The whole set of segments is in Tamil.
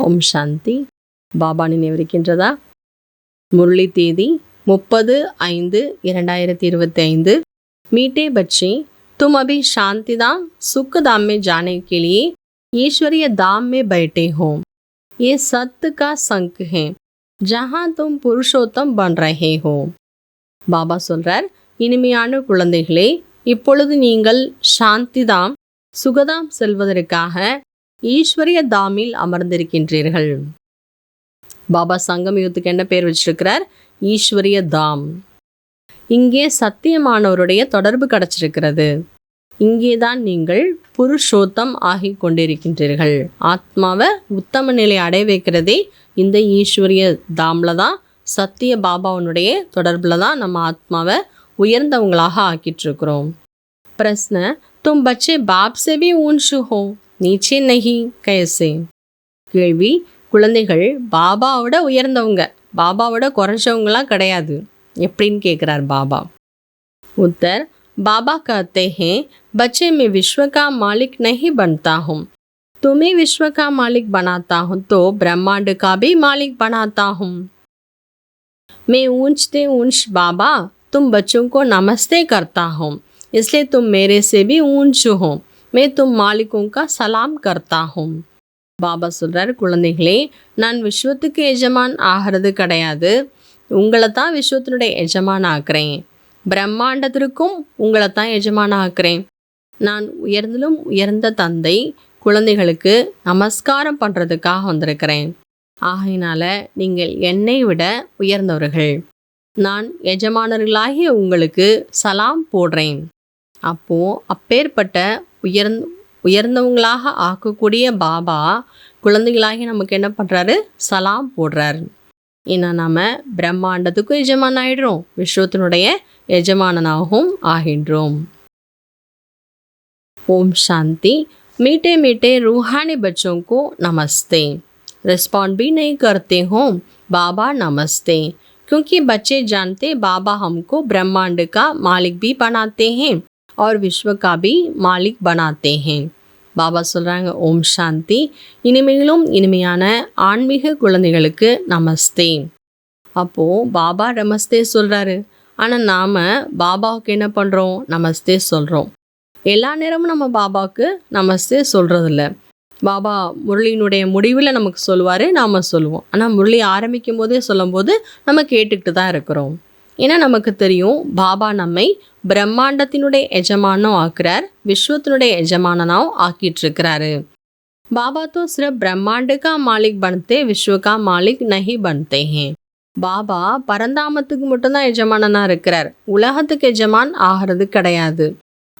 ஓம் சாந்தி. பாபா நினைவிருக்கின்றதா? முரளி தேதி 30/5/2025। मीठे बच्चे, तुम अभी शांति धाम सुख धाम में जाने के लिए ईश्वरीय धाम में बैठे हो। ये सत्य का संक है जहां तुम पुरुषोत्तम बन रहे हो। பாபா சொல்றார், இனிமையான குழந்தைகளே, இப்பொழுது நீங்கள் சாந்தி தாம் சுகதாம் செல்வதற்காக ஈஸ்வரிய தாமில் அமர்ந்திருக்கின்றீர்கள். பாபா சங்கம் யுகத்துக்கு என்ன பேர் வச்சிருக்கிறார்? ஈஸ்வரிய தாம். இங்கே சத்தியமானவருடைய தொடர்பு கிடைச்சிருக்கிறது. இங்கேதான் நீங்கள் புருஷோத்தம் ஆகி கொண்டிருக்கின்றீர்கள். ஆத்மாவை உத்தம நிலை அடைய வைக்கிறதே இந்த ஈஸ்வரிய தாம்ல தான், சத்திய பாபாவனுடைய தொடர்பில் தான் நம்ம ஆத்மாவை உயர்ந்தவங்களாக ஆக்கிட்டு இருக்கிறோம். பிரஸ்ன, तुम बच्चे बाप से भी ऊंच हो, नीचे नहीं कैसे? கேள்வி, குழந்தைகள் பாபாவோட உயர்ந்தவங்க, பாபாவோட குறைஞ்சவங்களாம் கிடையாது, எப்படின்னு கேட்குறார் பாபா. உத்தர், बाबा कहते हैं बच्चे मैं विश्व का मालिक नहीं बनता हूँ, तुम्हें विश्व का मालिक बनाता हूँ तो ब्रह्मांड का भी मालिक बनाता हूँ। मैं ऊंचते ऊंच बाबा तुम बच्चों को नमस्ते करता हूँ, इसलिए तुम मेरे से भी ऊंच हो, मैं तुम मालिकों का सलाम करता हूँ। பாபா சொல்கிறார், குழந்தைகளே, நான் விஸ்வத்துக்கு எஜமான் ஆகிறது கிடையாது, உங்களை தான் விஸ்வத்தினுடைய எஜமான் ஆக்குறேன். பிரம்மாண்டத்திற்கும் உங்களை தான் எஜமான் ஆக்குறேன். நான் உயர்ந்திலும் உயர்ந்த தந்தை, குழந்தைகளுக்கு நமஸ்காரம் பண்ணுறதுக்காக வந்திருக்கிறேன். ஆகையினால நீங்கள் என்னை விட உயர்ந்தவர்கள். நான் எஜமானர்களாகிய உங்களுக்கு சலாம் போடுறேன். அப்போது அப்பேற்பட்ட உயர்ந்தவங்களாக ஆக்கக்கூடிய பாபா குழந்தைகளாகி நமக்கு என்ன பண்ணுறாரு? சலாம் போடுறாரு. ஏன்னா நம்ம பிரம்மாண்டத்துக்கும் எஜமான் ஆகிடுறோம், விஸ்வத்தினுடைய எஜமானனாகவும் ஆகின்றோம். ஓம் சாந்தி. मीठे मीठे रूहानी बच्चों को नमस्ते। रिस्पॉन्ड भी नहीं करते हो बाबा नमस्ते, क्योंकि बच्चे जानते बाबा हमको ब्रह्मांड का मालिक भी बनाते हैं और विश्व का भी मालिक बनाते हैं. பாபா சொல்கிறாங்க, ஓம் சாந்தி. இனிமையிலும் இனிமையான ஆன்மீக குழந்தைகளுக்கு நமஸ்தே. அப்போது பாபா நமஸ்தே சொல்கிறாரு, ஆனால் நாம் பாபாவுக்கு என்ன பண்ணுறோம்? நமஸ்தே சொல்கிறோம். எல்லா நேரமும் நம்ம பாபாவுக்கு நமஸ்தே சொல்கிறதில்ல. பாபா முரளியினுடைய முடிவில் நமக்கு சொல்லுவார், நாம் சொல்லுவோம். ஆனால் முரளி ஆரம்பிக்கும் போதே சொல்லும்போது நம்ம கேட்டுக்கிட்டு தான் இருக்கிறோம். ஏன்னா நமக்கு தெரியும் பாபா நம்மை பிரம்மாண்டத்தினுடைய எஜமானம் ஆக்குறார், விஸ்வத்தினுடைய எஜமானனாவும் ஆக்கிட்டுருக்கிறாரு. பாபா तो सिर्फ ब्रह्मांड का मालिक बनते, विश्व का मालिक नहीं बनते हैं. பாபா பரந்தாமத்துக்கு மட்டும்தான் எஜமானனாக இருக்கிறார், உலகத்துக்கு எஜமான் ஆகிறது கிடையாது.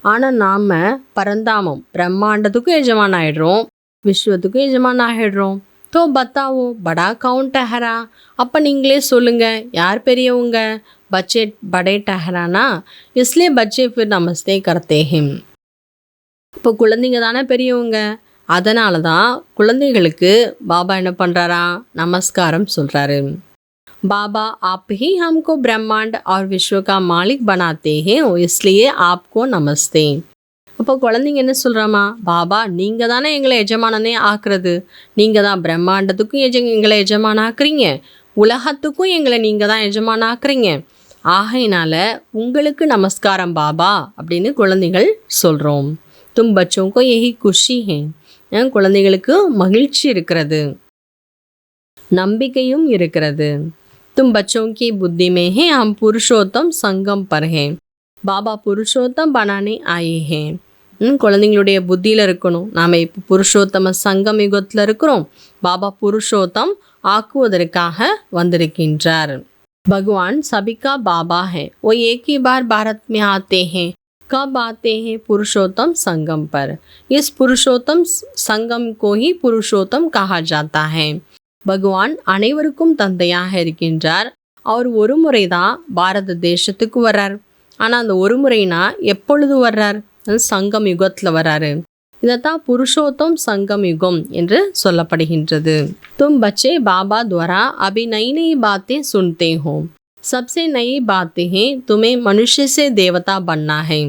ஆனால் நாம் பரந்தாமம் பிரம்மாண்டத்துக்கும் எஜமான் ஆகிடுறோம், விஸ்வத்துக்கும் எஜமான் ஆகிடுறோம். तो बताओ बड़ा कौन ठहरा? அப்போ நீங்களே சொல்லுங்கள், யார் பெரியவங்க? बच्चे बड़े ठहराना, इसलिए बच्चे फिर नमस्ते करते हैं. இப்போ குழந்தைங்க தானே பெரியவங்க, அதனால தான் குழந்தைகளுக்கு பாபா என்ன பண்ணுறாரா? நமஸ்காரம் சொல்கிறாரு. बाबा आप ही हमको ब्रह्मांड और विश्व का मालिक बनाते हैं, इसलिए आपको नमस्ते. அப்போ குழந்தைங்க என்ன சொல்கிறாமா? பாபா நீங்கள் தானே எங்களை எஜமானனே ஆக்குறது, நீங்கள் தான் பிரம்மாண்டத்துக்கும் எங்களை எஜமான ஆக்குறீங்க, உலகத்துக்கும் எங்களை நீங்கள் தான் எஜமான ஆக்குறீங்க. ஆகையினால உங்களுக்கு நமஸ்காரம் பாபா அப்படின்னு குழந்தைகள் சொல்கிறோம். தும் பச்சோங்கோ எஹி குஷி ஹே, குழந்தைகளுக்கு மகிழ்ச்சி இருக்கிறது, நம்பிக்கையும் இருக்கிறது. तुम बच्चों की बुद्धि में है हम पुरुषोत्तम संगम पर हैं, பாபா புருஷோத்தம் बनाने आए हैं. குழந்தைங்களுடைய புத்தியில் இருக்கணும், நாம் இப்போ புருஷோத்தம சங்கம் யுகத்தில் இருக்கிறோம், பாபா புருஷோத்தம் ஆக்குவதற்காக வந்திருக்கின்றார். भगवान सभी का बाबा है, वो एक ही बार भारत में आते हैं. कब आते हैं? पुरुषोत्तम संगम पर. इस पुरुषोत्तम संगम को ही पुरुषोत्तम कहा जाता है. பகவான் அனைவருக்கும் தந்தையாக இருக்கின்றார். அவர் ஒரு முறை தான் பாரத தேசத்துக்கு வர்றார். ஆனால் அந்த ஒரு முறைனா எப்பொழுது வர்றார்? சங்கம் யுகத்தில் வர்றாரு. இதைத்தான் புருஷோத்தம் சங்கம் யுகம் என்று சொல்லப்படுகின்றது. तुम बच्चे बाबा द्वारा अभी नई नई बातें सुनते हो, सबसे नई बातें हैं तुम्हें मनुष्य से देवता बनना है.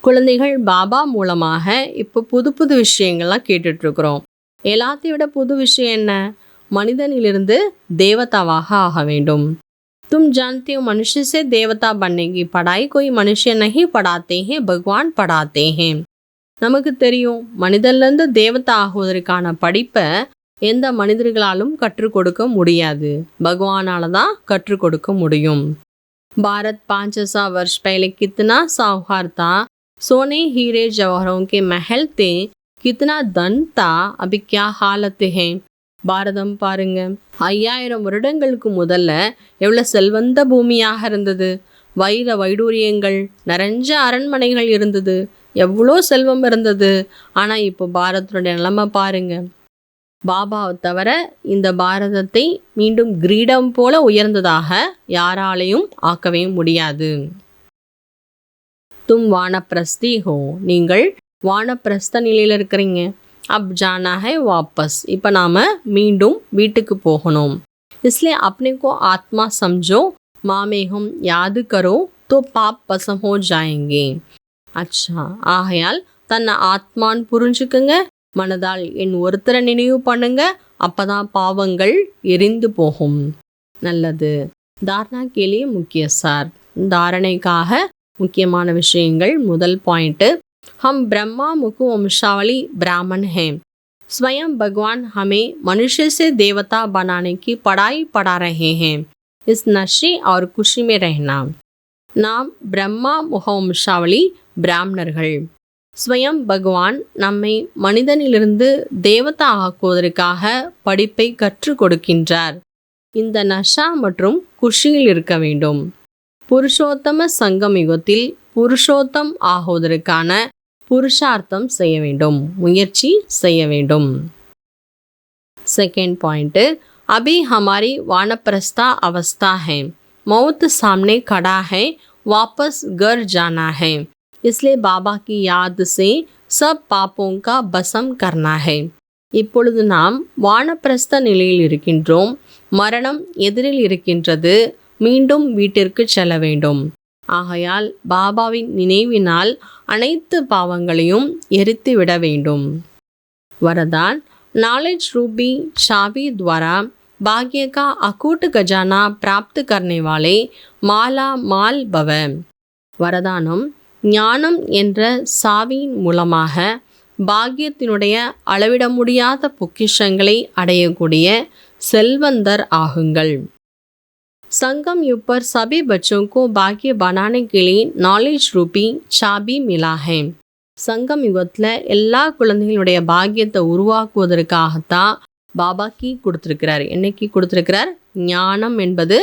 குழந்தைகள் பாபா மூலமாக இப்போ புது புது விஷயங்கள்லாம் கேட்டுட்ருக்குறோம். எல்லாத்தையும் விட புது விஷயம் என்ன? மனிதனிலிருந்து தேவதாவாக ஆக வேண்டும். तुम जानते हो मनुष्य से देवता बनने की पढ़ाई कोई मनुष्य नहीं पढ़ाते हैं, भगवान पढ़ाते हैं. நமக்கு தெரியும் மனிதன்லேருந்து தேவதா ஆகுவதற்கான படிப்பை எந்த மனிதர்களாலும் கற்றுக் கொடுக்க முடியாது, பகவானால தான் கற்றுக் கொடுக்க முடியும். भारत 500 वर्ष पहले कितना साहूकार था, सोने हीरे जवाहरों के महल थे, कितना धन था, अभी क्या हालत है. பாரதம் பாருங்க, 5000 வருடங்களுக்கு முதல்ல எவ்வளோ செல்வந்த பூமியாக இருந்தது. வைர வைடூரியங்கள் நிறைஞ்ச அரண்மனைகள் இருந்தது, எவ்வளோ செல்வம் இருந்தது. ஆனால் இப்போ பாரதத்துடைய நிலைமை பாருங்க. பாபாவை தவிர இந்த பாரதத்தை மீண்டும் கிரீடம் போல உயர்ந்ததாக யாராலையும் ஆக்கவே முடியாது. தும் வானப்பிரஸ்தி ஹோ, நீங்கள் வானப்பிரஸ்த நிலையில் இருக்கிறீங்க. அப் ஜானா ஹை வாபஸ், இப்போ நாம் மீண்டும் வீட்டுக்கு போகணும். इसलिए अपने को आत्मा समझो, माँ में हम याद करो तो पाप भस्म हो जाएंगे. अच्छा, ஆகையால் தன்னை ஆத்மான்னு புரிஞ்சுக்குங்க, மனதால் என் ஒருத்தரை நினைவு பண்ணுங்க, அப்பதான் பாவங்கள் எரிந்து போகும். நல்லது. தாரணா கேலியே முக்கிய சார், தாரணைக்காக முக்கியமான விஷயங்கள். முதல் பாயிண்ட், हम ब्रह्मा मुखु वंशावली ब्राह्मण हैं. स्वयं भगवान हमें मनुष्य से देवता बनाने की पढ़ाई पढ़ा रहे हैं. इस नशे और खुशी में रहना. நாம் பிரம்மா முக வம்சாவளி பிராமணர்கள். ஸ்வயம் பகவான் நம்மை மனிதனிலிருந்து தேவதா ஆக்குவதற்காக படிப்பை கற்றுக் கொடுக்கின்றார். இந்த நஷா மற்றும் குஷியில் இருக்க வேண்டும். புருஷோத்தம சங்கம் யுகத்தில் புருஷோத்தம் ஆகுவதற்கான புருஷார்த்தம் செய்ய வேண்டும், முயற்சி செய்ய வேண்டும். सेकेंड पॉइंट, अभी हमारी वानप्रस्था अवस्था है, मौत सामने खड़ा है, वापस घर जाना है. इसलिए बाबा की याद से सब पापों का भस्म करना है. இப்பொழுது நாம் வானப்பிரஸ்த நிலையில் இருக்கின்றோம், மரணம் எதிரில் இருக்கின்றது, மீண்டும் வீட்டிற்கு செல்ல வேண்டும். ஆகையால் பாபாவின் நினைவினால் அனைத்து பாவங்களையும் எரித்து விட வேண்டும். वरदान, नॉलेज रूपी चाबी द्वारा भाग्य का अकूट खजाना प्राप्त करने वाले माला माल भव. வரதானம், ஞானம் என்ற சாவியின் மூலமாக பாக்கியத்தினுடைய அளவிட முடியாத பொக்கிஷங்களை அடையக்கூடிய செல்வந்தர் ஆகுங்கள். संगम युग पर सभी बच्चों को भाग्य बनाने के लिए नॉलेज रूपी चाबी मिला है. சங்கம் யுகத்தில் எல்லா குழந்தைகளுடைய பாக்கியத்தை உருவாக்குவதற்காகத்தான் பாபா கீ கொடுத்துருக்கிறார். என்னைக்கு கொடுத்துருக்கிறார்? ஞானம் என்பது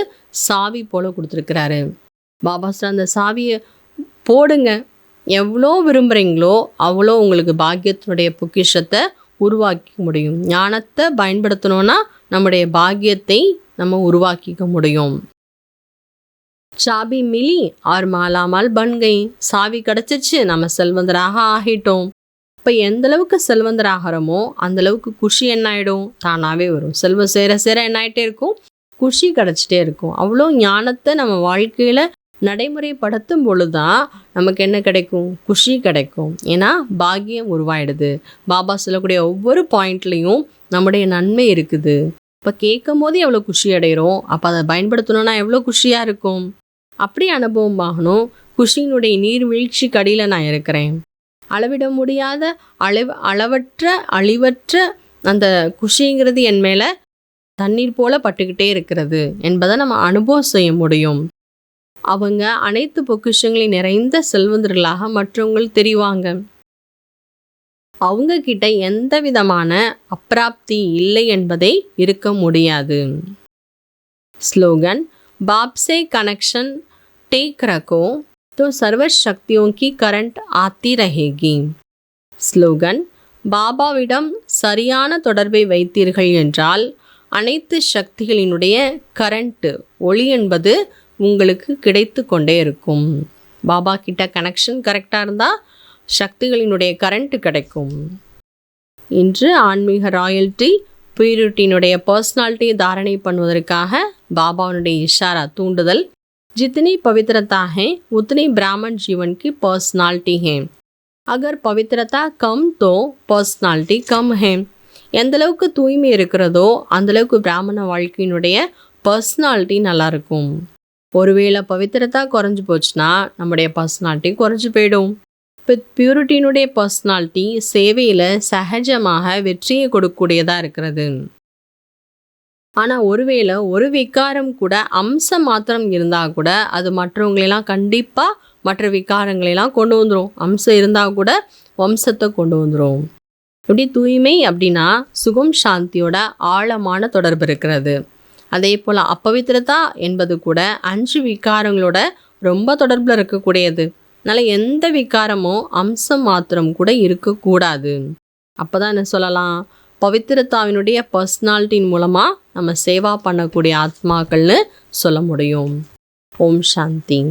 சாவி போல கொடுத்துருக்கிறாரு. பாபா சார் அந்த சாவியை போடுங்க, எவ்வளோ விரும்புகிறீங்களோ அவ்வளோ உங்களுக்கு பாக்கியத்தினுடைய பொக்கிஷத்தை உருவாக்க முடியும். ஞானத்தை பயன்படுத்தணும்னா நம்முடைய பாக்கியத்தை நம்ம உருவாக்கிக்க முடியும். சாபி மிலி ஆர் மாலாமால் பன் கை, சாவி கிடச்சிச்சு, நம்ம செல்வந்தராக ஆகிட்டோம். இப்போ எந்த அளவுக்கு செல்வந்தராகிறோமோ அந்த அளவுக்கு குஷி என்ன ஆகிடும்? தானாகவே வரும். செல்வம் சேர சேர என்ன ஆகிட்டே இருக்கும்? குஷி கிடச்சிட்டே இருக்கும். அவ்வளோ ஞானத்தை நம்ம வாழ்க்கையில் நடைமுறைப்படுத்தும் பொழுதுதான் நமக்கு என்ன கிடைக்கும்? குஷி கிடைக்கும். ஏன்னா பாக்கியம் உருவாயிடுது. பாபா சொல்லக்கூடிய ஒவ்வொரு பாயிண்ட்லேயும் நம்முடைய நன்மை இருக்குது. இப்போ கேட்கும் போது எவ்வளோ குஷி அடைகிறோம், அப்போ அதை பயன்படுத்தணும்னா எவ்வளோ குஷியாக இருக்கும். அப்படி அனுபவம் ஆகணும். குஷியினுடைய நீர்வீழ்ச்சி கடியில் நான் இருக்கிறேன். அளவிட முடியாத அளவற்ற அழிவற்ற அந்த குஷிங்கிறது என் மேலே தண்ணீர் போல பட்டுக்கிட்டே இருக்கிறது என்பதை நம்ம அனுபவம் செய்ய முடியும். அவங்க அனைத்து பொக்கிஷங்களையும் நிறைந்த செல்வந்தர்களாக மற்றவங்கள் தெரிவாங்க. அவங்க கிட்ட எந்த விதமான அப்பிராப்தி இல்லை என்பதை இருக்க முடியாது. ஸ்லோகன், பாப் से कनेक्शन टेक रखो तो सर्व शक्तियों की करंट आती रहेगी. ஸ்லோகன், பாபாவிடம் சரியான தொடர்பை வைத்தீர்கள் என்றால் அனைத்து சக்திகளினுடைய கரண்ட் ஒளி என்பது உங்களுக்கு கிடைத்து கொண்டே இருக்கும். பாபா கிட்ட கனெக்ஷன் கரெக்டாக இருந்தால் சக்திகளினுடைய கரண்ட் கிடைக்கும். இன்று ஆன்மீக ராயல்டி பியூரிட்டியினுடைய பர்சனாலிட்டியை தாரணை பண்ணுவதற்காக பாபாவுடைய இஷாரா தூண்டுதல், जितनी पवित्रता है उतनी ब्राह्मण जीवन की पर्सनालिटी है. अगर पवित्रता कम तो पर्सनालिटी कम है. எந்த அளவுக்கு தூய்மை இருக்கிறதோ அந்த அளவுக்கு பிராமண வாழ்க்கையினுடைய பர்சனாலிட்டி நல்லா இருக்கும். ஒருவேளை பவித்திரதா குறைஞ்சு போச்சுன்னா நம்முடைய பர்சனாலிட்டி குறைஞ்சு போயிடும். இப்போ பியூரிட்டியினுடைய பர்சனாலிட்டி சேவையில் சகஜமாக வெற்றியை கொடுக்கக்கூடியதாக இருக்கிறது. ஆனால் ஒருவேளை ஒரு விகாரம் கூட அம்சம் மாத்திரம் இருந்தால் கூட அது மற்றவங்களெல்லாம் கண்டிப்பாக மற்ற விகாரங்களெல்லாம் கொண்டு வந்துடும். அம்சம் இருந்தால் கூட வம்சத்தை கொண்டு வந்துடும். இப்படி தூய்மை அப்படின்னா சுகம் சாந்தியோட ஆழமான தொடர்பு இருக்கிறது. அதே போல் அப்பவித்திரதா என்பது கூட 5 விகாரங்களோட ரொம்ப தொடர்பில் இருக்கக்கூடியது. அதனால் எந்த விகாரமும் அம்சம் மாத்திரம் கூட இருக்கக்கூடாது. அப்போ தான் என்ன சொல்லலாம், பவித்திரதாவினுடைய பர்சனாலிட்டியின் மூலமாக நம்ம சேவா பண்ணக்கூடிய ஆத்மாக்கள்னு சொல்ல முடியும். ஓம் சாந்தி.